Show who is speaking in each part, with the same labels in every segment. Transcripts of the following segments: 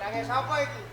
Speaker 1: Sange sapa iki?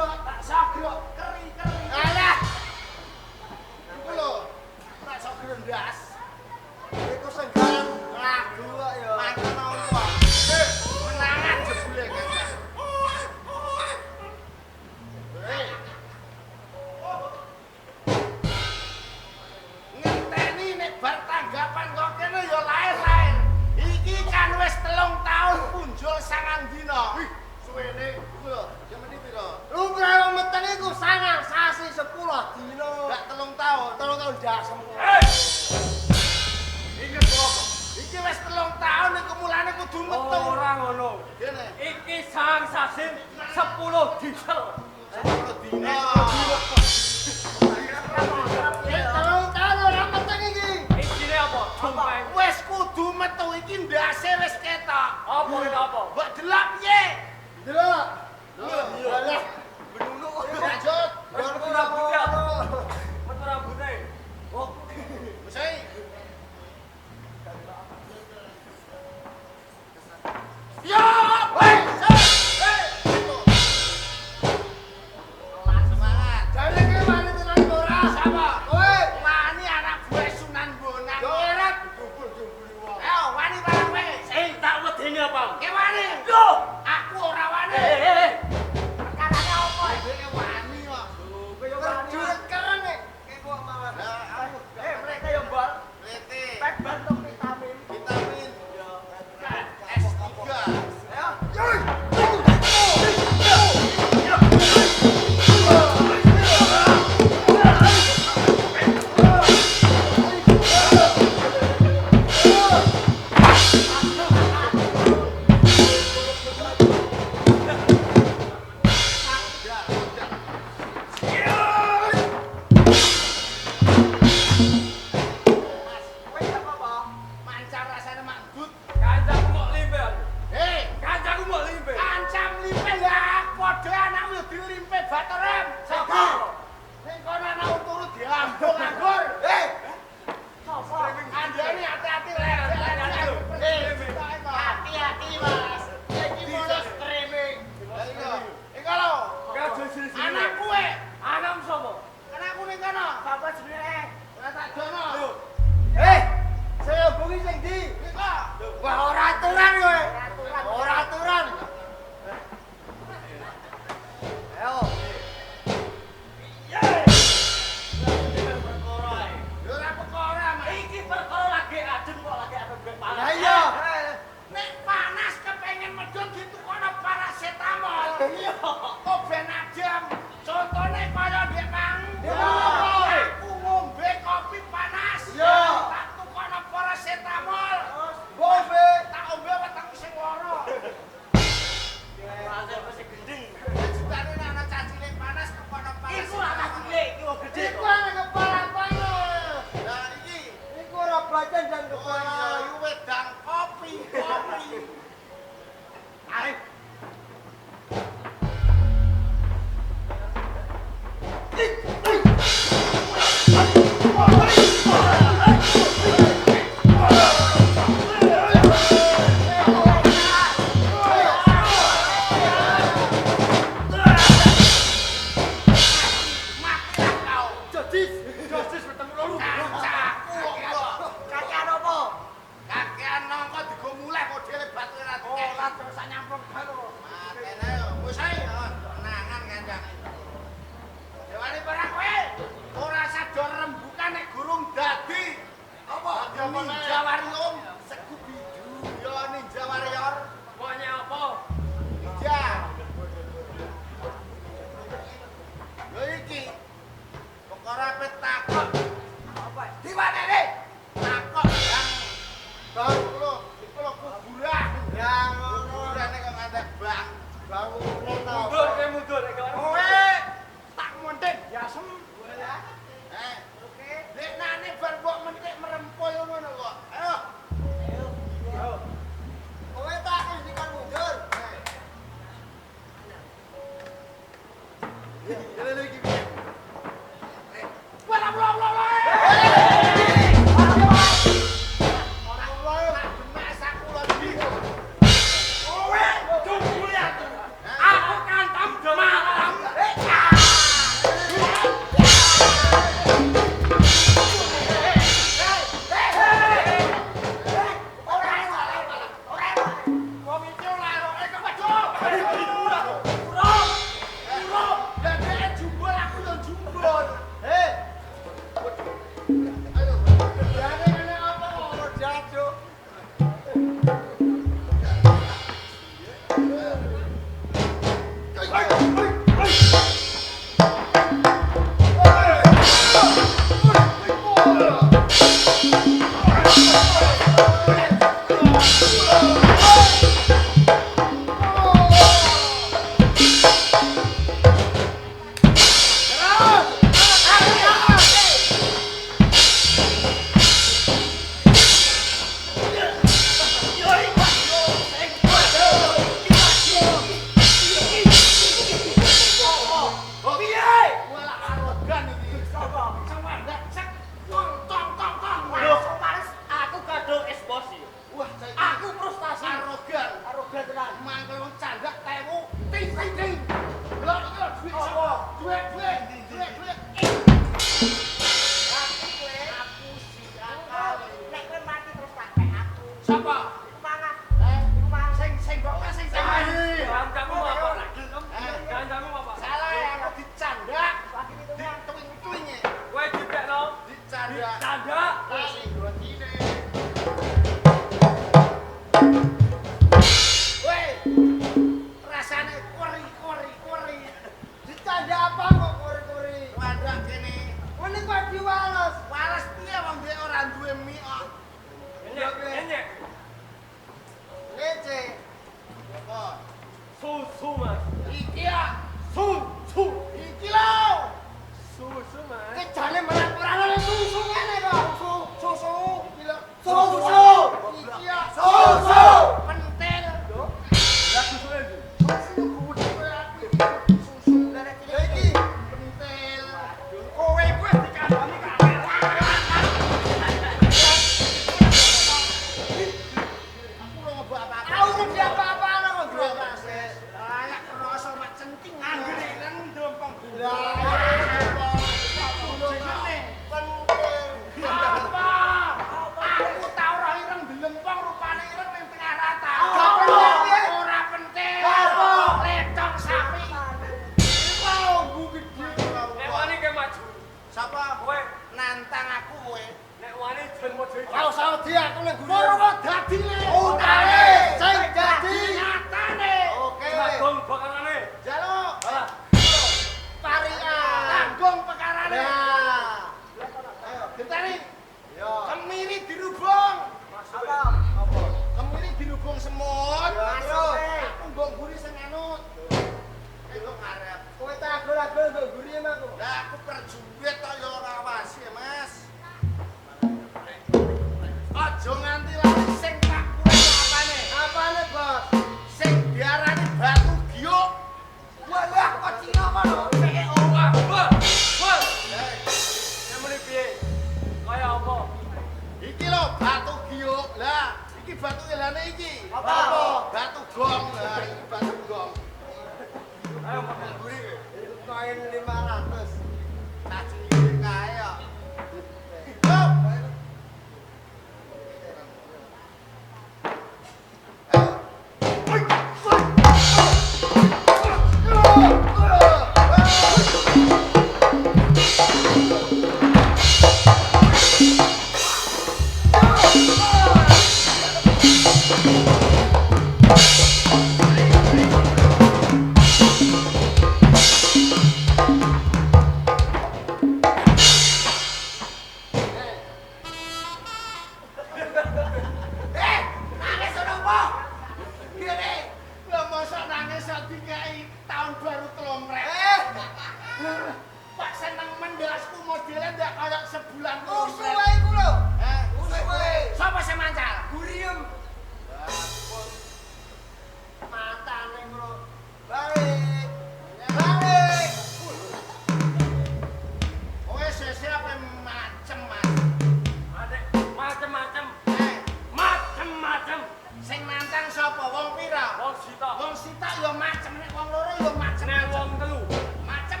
Speaker 1: Wong sitok ya macem nek wong loro ya macem.
Speaker 2: Nek wong telu.
Speaker 1: Macem.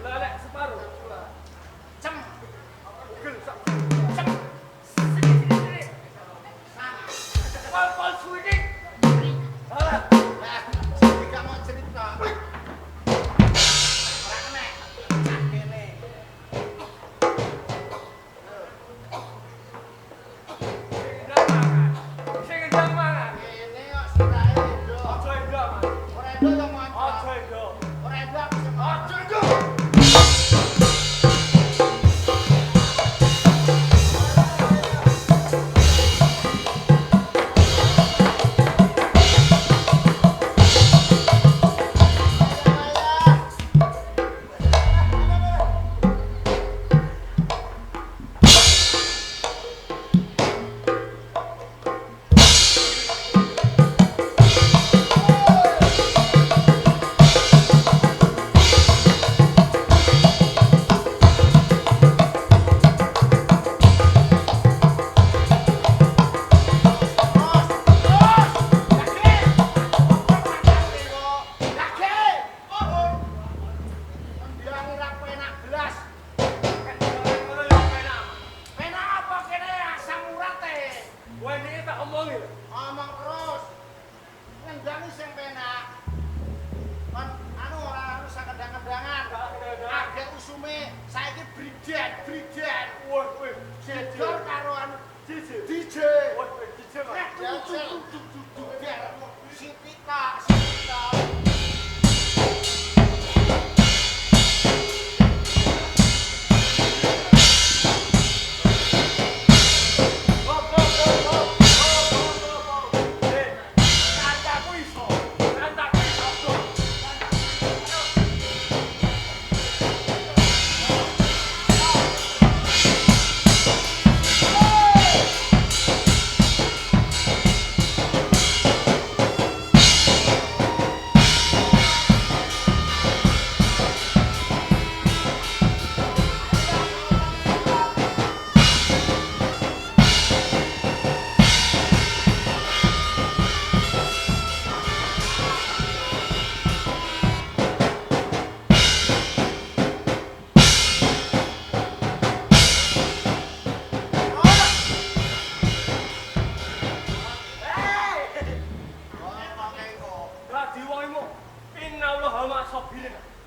Speaker 2: Lelek separuh.
Speaker 1: Cem.
Speaker 2: Gel sak.
Speaker 1: Cem.
Speaker 2: Pol suwi. Alah.
Speaker 1: Lah, jadi gak mau cerita. Ora kena. Cak kene.
Speaker 2: Sing ndang mangan.
Speaker 1: Kene kok sirahe endo.
Speaker 2: Aja ndang.
Speaker 1: Ora endo ya mau.
Speaker 2: Aja ndang.
Speaker 1: Ora endo aku sing
Speaker 2: Aja ndang.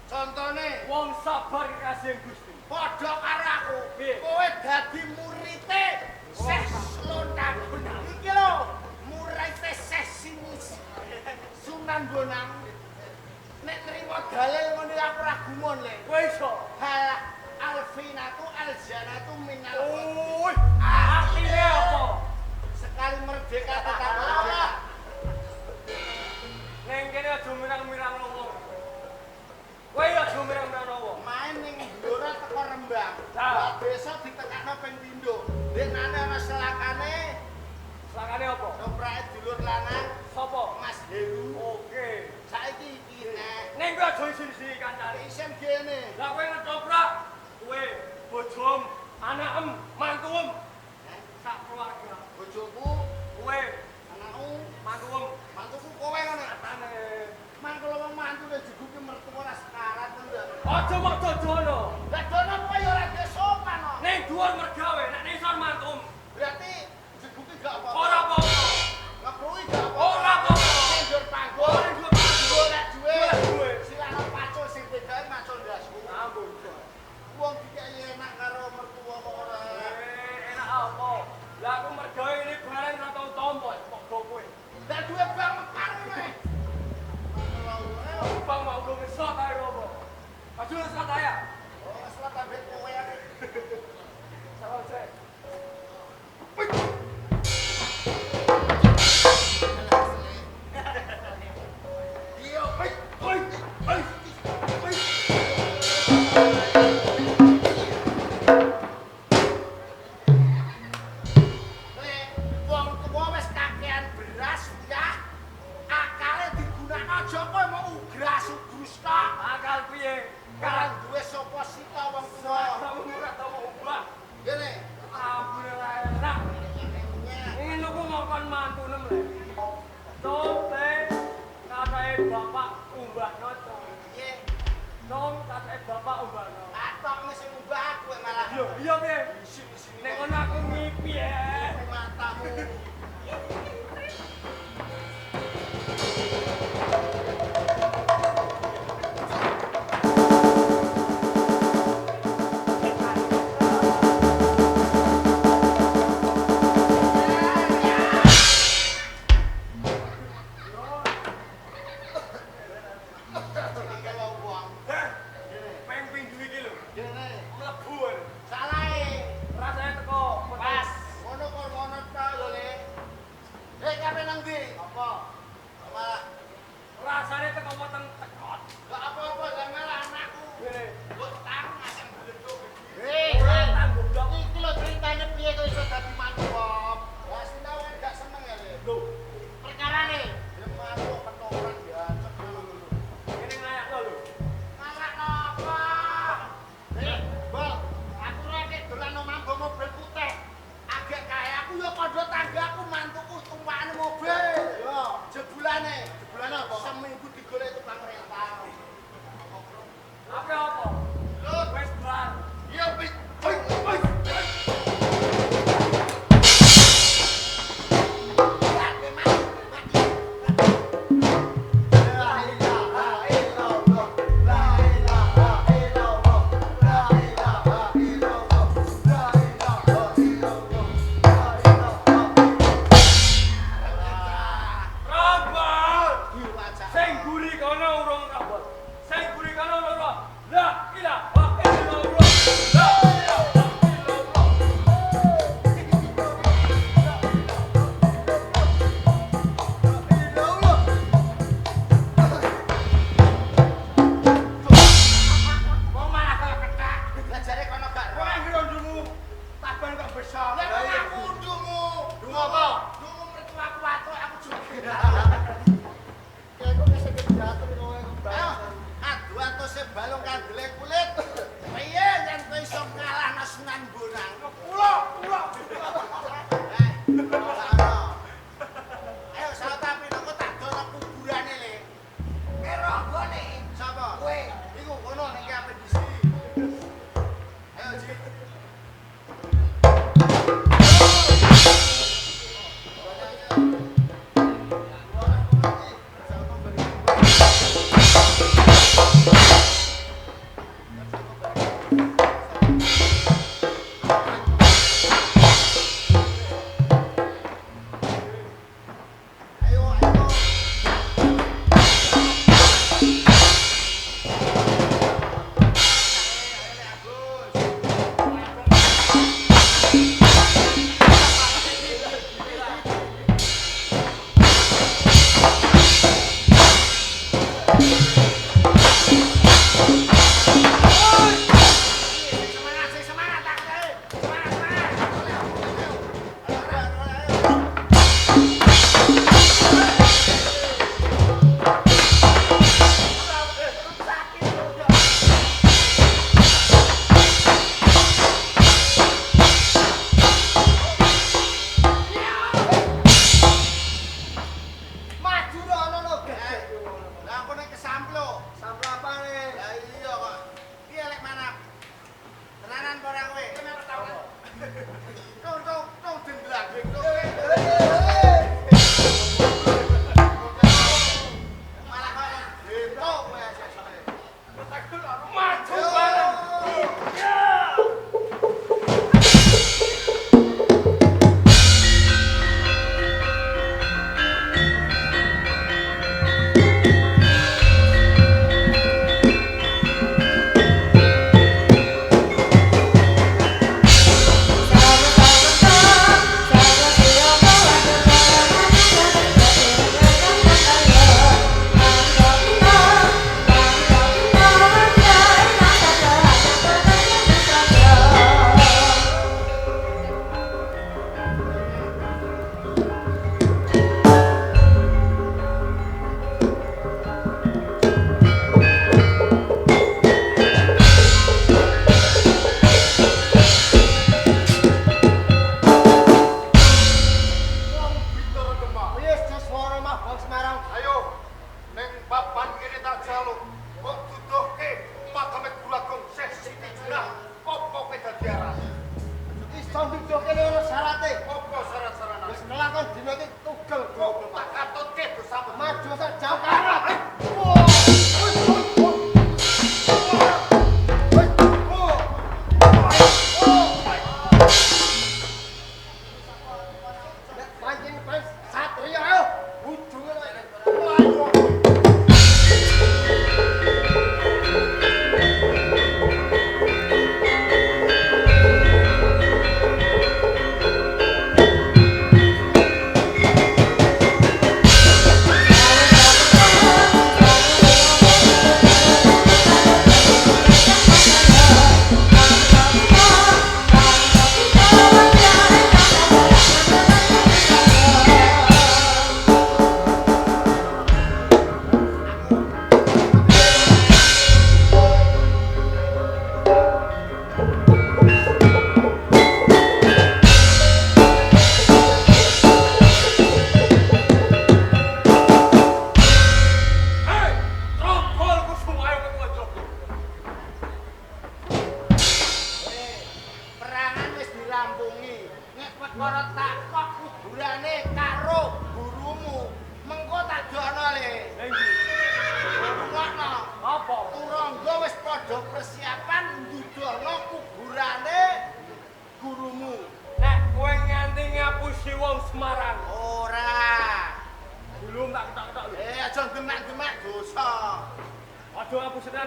Speaker 1: Contone
Speaker 2: wong sabar kekasih Gusti.
Speaker 1: padha karo aku. Kowe dadi murite Syekh Lontang. Iki lho, murite Syekh Sunan Bonang. Nek trimo dalil ngene aku ora gumun le.
Speaker 2: Kowe iso.
Speaker 1: Hal alfinatu aljanatu minal.
Speaker 2: Woi, artine apa?
Speaker 1: Sekali merdeka tetap merdeka.
Speaker 2: Neng kene aja mirang-mirang wong. Kowe ya aja mirang-mirang wong.
Speaker 1: Main ning Blora teko Rembang.
Speaker 2: Nah.
Speaker 1: Lah besok ditekakno ping pindho. Denane ana selakane.
Speaker 2: Selakane apa?
Speaker 1: Oprake dulur lanang
Speaker 2: Sopo?
Speaker 1: Mas Heru.
Speaker 2: Oke.
Speaker 1: Saiki iki nek
Speaker 2: Neng kowe aja isi-isi kancane.
Speaker 1: isen kene.
Speaker 2: Lah kowe ngedobrak. Kowe bojom, anakem, mantuem, sak keluarga.
Speaker 1: Bojoku,
Speaker 2: Kowe
Speaker 1: anakku,
Speaker 2: mantuem,
Speaker 1: mantuku kowe ngono.
Speaker 2: katane.
Speaker 1: Mangkel wong mantu nek jeguke mertua ora sekarat to ndak.
Speaker 2: Aja mok dodono.
Speaker 1: Lah dono kowe ya ora ge sopan kok.
Speaker 2: Neng dhuwur mergawe, nek nisor mantum.
Speaker 1: Berarti jeguke gak apa-apa.
Speaker 2: Ora apa-apa.
Speaker 1: Ngeprui gak apa-apa.
Speaker 2: Ora apa-apa.
Speaker 1: Ndur panggung.
Speaker 2: Ora dhuwur panggung.
Speaker 1: Golek duwe.
Speaker 2: Golek duwe.
Speaker 1: Silane pacul sing bedae macul ndasku.
Speaker 2: Ampun.
Speaker 1: Wong dikeki enak karo mertua kok ora.
Speaker 2: Enak apa? Lah aku mergawe ini barang ora tau tompo kok go kowe.
Speaker 1: Lah duwe bang mekar kowe.
Speaker 2: Bang mau go ngesot ae apa? Maju ngesot ae.
Speaker 1: Oh, selat ambek kowe ya.
Speaker 2: Salah cek.
Speaker 1: Iya,
Speaker 2: Oi, oi, oi. Oi.
Speaker 1: wong tuwa wis kakean beras ya. Akale digunakno aja kowe mau ugras ugrus tok.
Speaker 2: Akal piye?
Speaker 1: Kan duwe sapa sita wong tuwa.
Speaker 2: Kamu ora tau ubah.
Speaker 1: Ngene.
Speaker 2: Ampun ora enak. Ingin aku ngokon mantu nem le. Tope rasane bapak umbano.
Speaker 1: Atok mesti mbah aku malah.
Speaker 2: Yo, iya piye? Nek ngono aku ngipi ya.
Speaker 1: Matamu.
Speaker 2: Peng pindu iki lho.
Speaker 1: Dene.
Speaker 2: Mlebu.
Speaker 1: Salahe.
Speaker 2: Rasane teko
Speaker 1: Pas. Ngono ta lho Le. Kabeh nang ndi? Apa? Malah
Speaker 2: rasane teko weteng tekot.
Speaker 1: gak apa-apa lah malah anakku.
Speaker 2: Ngene.
Speaker 1: Mbok tang asem bledok.
Speaker 2: Ora tanggung jawab.
Speaker 1: Iki lho ceritane piye kok iso dadi mantu om. Lah sinau gak seneng ya Le.
Speaker 2: Lho,
Speaker 1: Perkarane ya mantu ketoran ya.
Speaker 2: ngene ngayakno lho.
Speaker 1: Masak napa? Bol, aku rek dolan omah mobil putih. Agak kae aku ya padha tanggaku mantuku tumpakane mobil. Yo, jebulane. Jebulane apa? Seminggu digolek tukang rental.
Speaker 2: Apa?
Speaker 1: Lho,
Speaker 2: Wes bar.
Speaker 1: iya wis. Hoi. Ya, mati. La ilaha illallah. La ilaha illallah. La ilaha illallah. La ilaha illallah.
Speaker 2: Rabal.
Speaker 1: Wajah.
Speaker 2: Sing guri kono urung rabal. Sing guri kono ora. La ilaha illallah. La ilaha illallah.
Speaker 1: Kok malah kaya ketak? Lah jare kono gak ro. Kok ngira ndungu taban kok besar. Lah kok aku ndungu. Ndungu apa? Ndungu mertuaku watuk aku joget. Kayak kok wis kejatur kowe kembang. Adu atose balung kandele kulit. Piye yen kowe iso ngalahno Sunan Bonang? Kula. Ayo sahabat pinoko tak dono kuburane le. Kero gone. Sapa? Kowe. Iku kono ning ape disi. Ayo Ji.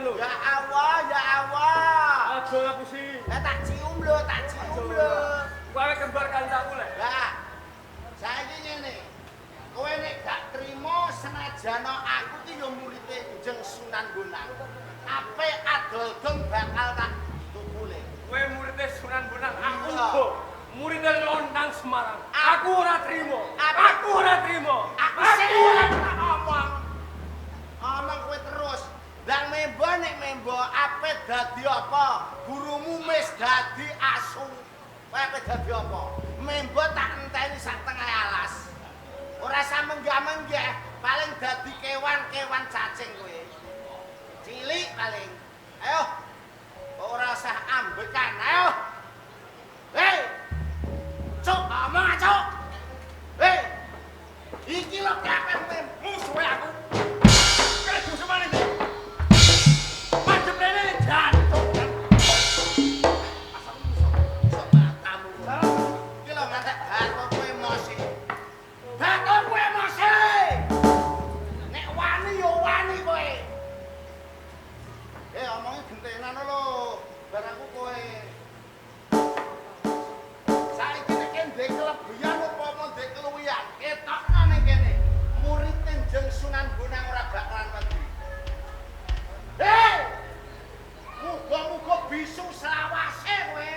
Speaker 2: lho.
Speaker 1: Ya Allah, ya Allah.
Speaker 2: Aja ngapusi.
Speaker 1: Tak cium lho, tak cium lho.
Speaker 2: Kowe kembar kancaku lek.
Speaker 1: Lah. Saiki ngene. Kowe nek gak trimo senajan aku ki yo murite Njeng Sunan Bonang. Ape adol dong bakal tak tukule.
Speaker 2: Kowe muridé Sunan Bonang, aku
Speaker 1: Iya.
Speaker 2: kok muridé Londang Semarang. Aku ora trimo.
Speaker 1: Aku
Speaker 2: ora trimo.
Speaker 1: Aku sing ngomong. Omong kowe terus. Lah membo nek membo ape dadi apa? Gurumu wis dadi asu. Kowe ape dadi apa? Membo tak enteni sak tengah alas. Ora samenggah-menggah, paling dadi kewan-kewan cacing kowe. Cilik paling. Ayo. Ora usah ambekan. Ayo. Hei. Cuk, omong cuk. Hei. Iki lho kabeh musuhe aku. Keju semane iki. Madhep rene jantung. Asal musuh matamu. Iki lho ngantek batok kowe emosi. Batok kowe emosi. Nek wani yo wani kowe. Omongnya gentenan lho. Barangku kowe. Saiki nek ndek kelebihan upama ndek keluwihan, ketokno ning kene. Murid Njeng Sunan Bonang ora bakalan mati. Hei! Muga-muga bisu selawase kowe.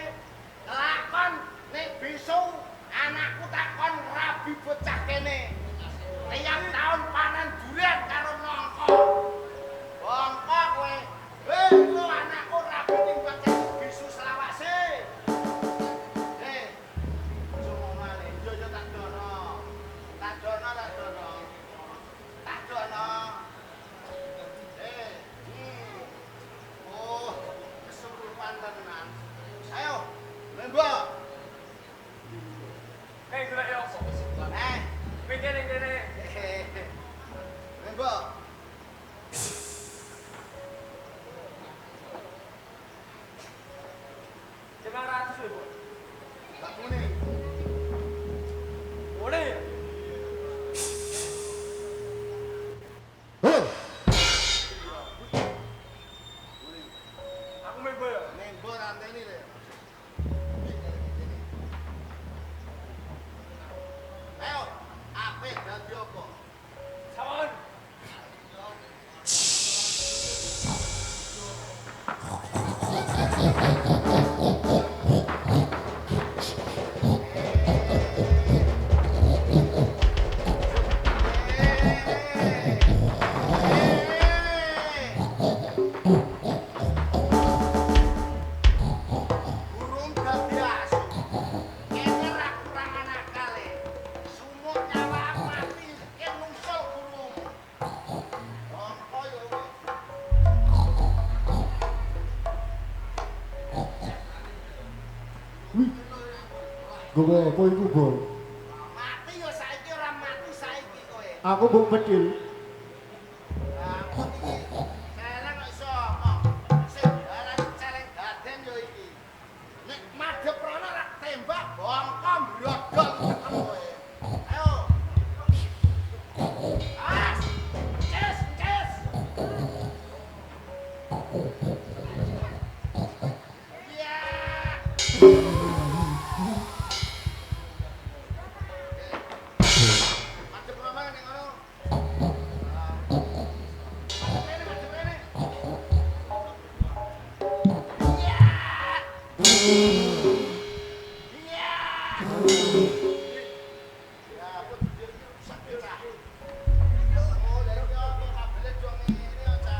Speaker 1: Lakon nek bisu anakku takon rabi bocah kene. Tiap tahun panen durian karo nongko. Bongko kowe. Hei, lu anakku rabi timbang bisu selawase. Hei. Cuma malih, yo tak dono. Tak dono. Tak dono. Oh, kesurupan tenan. Ayo, Membo.
Speaker 2: Hei, golek yo apa? Mikir kene.
Speaker 1: Membo.
Speaker 2: Cuma 100 lho, Bu.
Speaker 1: Tak kuning.
Speaker 2: Boleh ya? Aku membo ya.
Speaker 1: Membo ranteni le. Ayo, ape dadi apa?
Speaker 2: Sawan.
Speaker 1: Burung dadi asu. Kene ra kurang anakale. Sumuk nyawa mati ken nungsul burung. Apa yo kowe?
Speaker 3: Gowo apa iku, Bol?
Speaker 1: Mati yo saiki ora mati saiki kowe.
Speaker 3: Aku mbok bedil.
Speaker 1: Lah kok iki celeng kok iso kok. Sing aran celeng gaden yo iki. Nek madhep rono rak tembak bongko mbrodol tekan kowe. Ayo. As. Ces. Ya. Madhep rono ning ngono. Madhep rene. Ya. Ya. Ya, aku dia rusak bocah. Oh, dari yo kabele dong ini aja.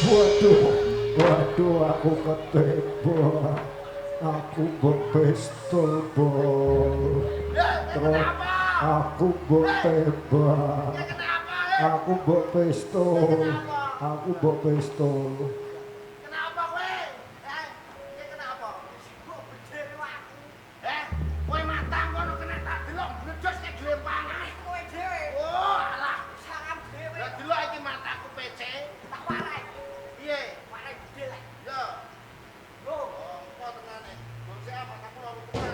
Speaker 3: Waduh, aku ketembak. Aku mbok pistol, Bol.
Speaker 1: Ya, kenapa?
Speaker 3: Aku mbok tembak.
Speaker 1: Ya kenapa?
Speaker 3: Aku mbok pistol. Aku mbok pistol.
Speaker 1: Kenapa kowe? Ya kenapa? Kok bedhe aku? Kowe matang kono kena tak delok bledos nek glempangan kowe dhewe. Oh, alah, sangat dhewe. Lah delok iki mataku pece. Tak warai. Piye? Warai gedhe lek. Yo. Loh, apa tenane? Wong sik mataku ora ukuran.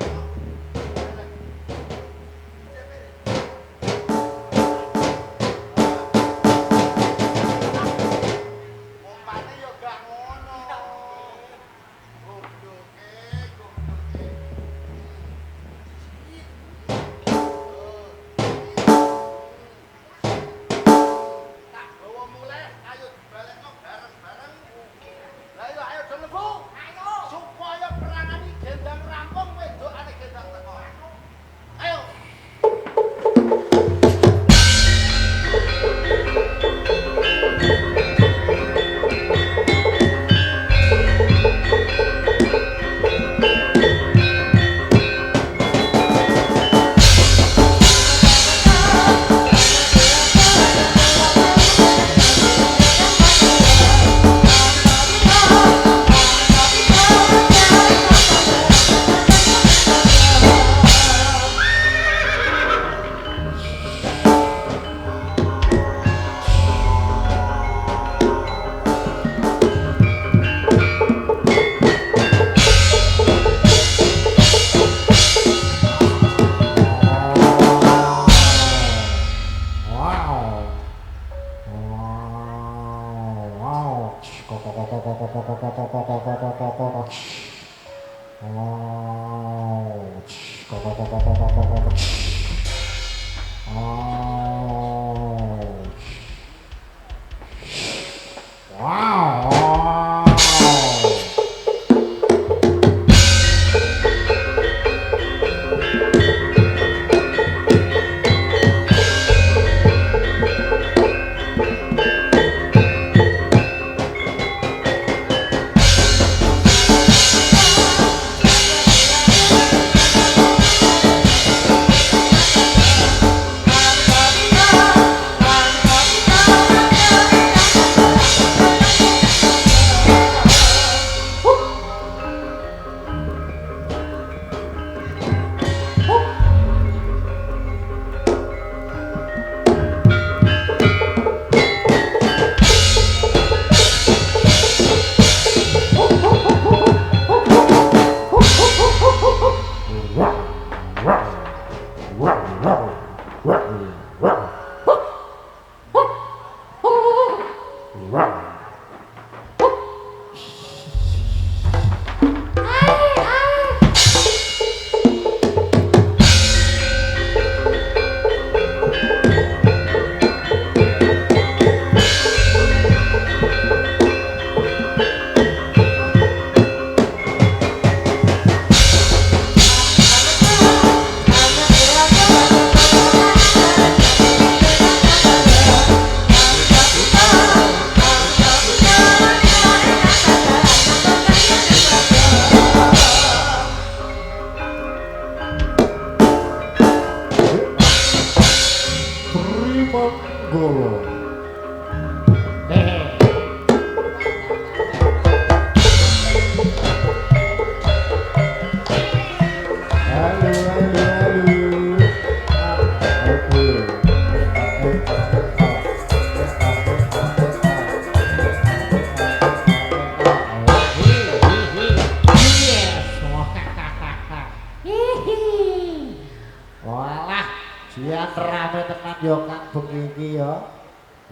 Speaker 3: Jian rame tenan yo Kang bengi iki ya.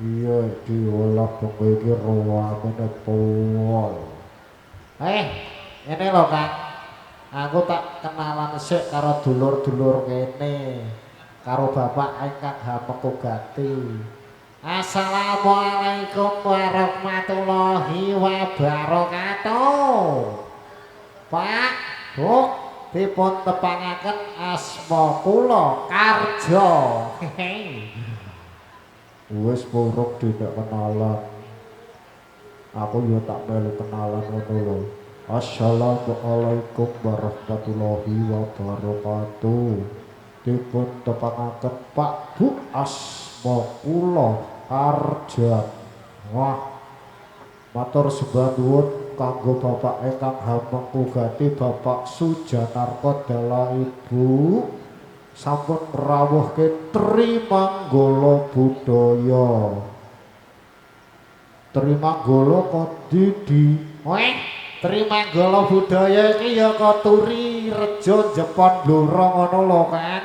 Speaker 3: Iya diolah bengi iki ruwamene pol. Ngene lho Kang. Aku tak kenalan sik karo dulur-dulur kene. Karo bapak ingkang Hamengku Gati. Assalamualaikum warahmatullahi wabarakatuh. Pak, Bu, dipun tepangaken asma kula Karjo. Wis purung tidak kenalan. Aku yo tak melu kenalan ngono lho. Assalamualaikum warahmatullahi wabarakatuh. Dipun tepangaken Pak Bu asma kula Arjan. Wah. Matur sembah nuwun kanggo Bapak ingkang Hamengku Gati Bapak Sujanarko Dala Ibu sampun rawuhke Trimanggala budaya. Trimanggala kondi Trimanggala budaya iki ya Katuri Rejo Jepon Blora ngono lho kan.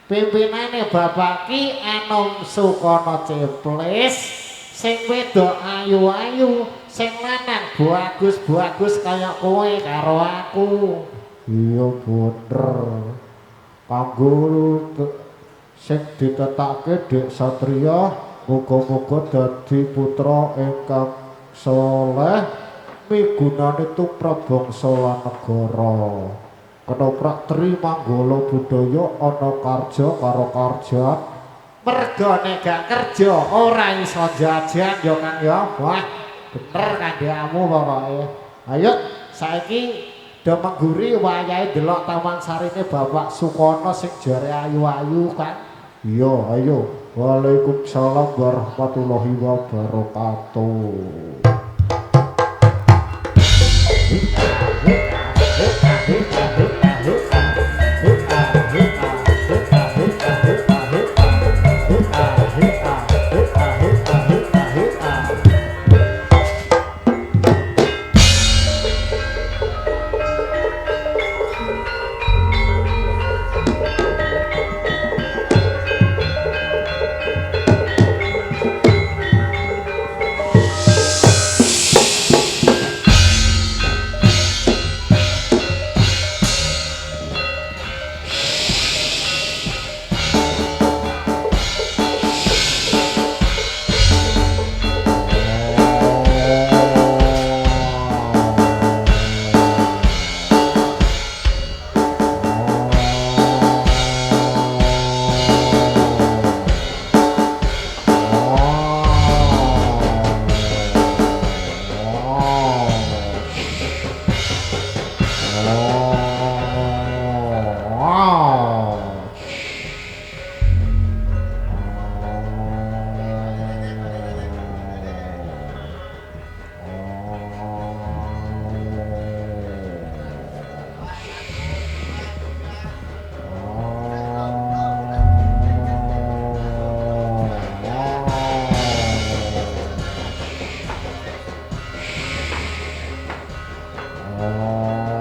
Speaker 3: Pimpinane Bapak Ki Anom Sukono Ceplis, sing wedok ayu-ayu, sing lanang bagus-bagus kaya kowe karo aku. Iya bener. Kanggo sing ditetake Dek Satria muga-muga dadi putra ingkang saleh migunani tumrap bangsa lan negara. Kenoprak Trimanggala budaya ana karja karo karjaan. Merga nek gak kerja ora iso jajan yo Kang ya. Wah, bener kandhamu pokoke. Ayo saiki do mengguri wayahe delok taman sarine Bapak Sukono sing jare ayu-ayu kan. Iya, ayo. Waalaikumsalam warahmatullahi wabarakatuh. Oh.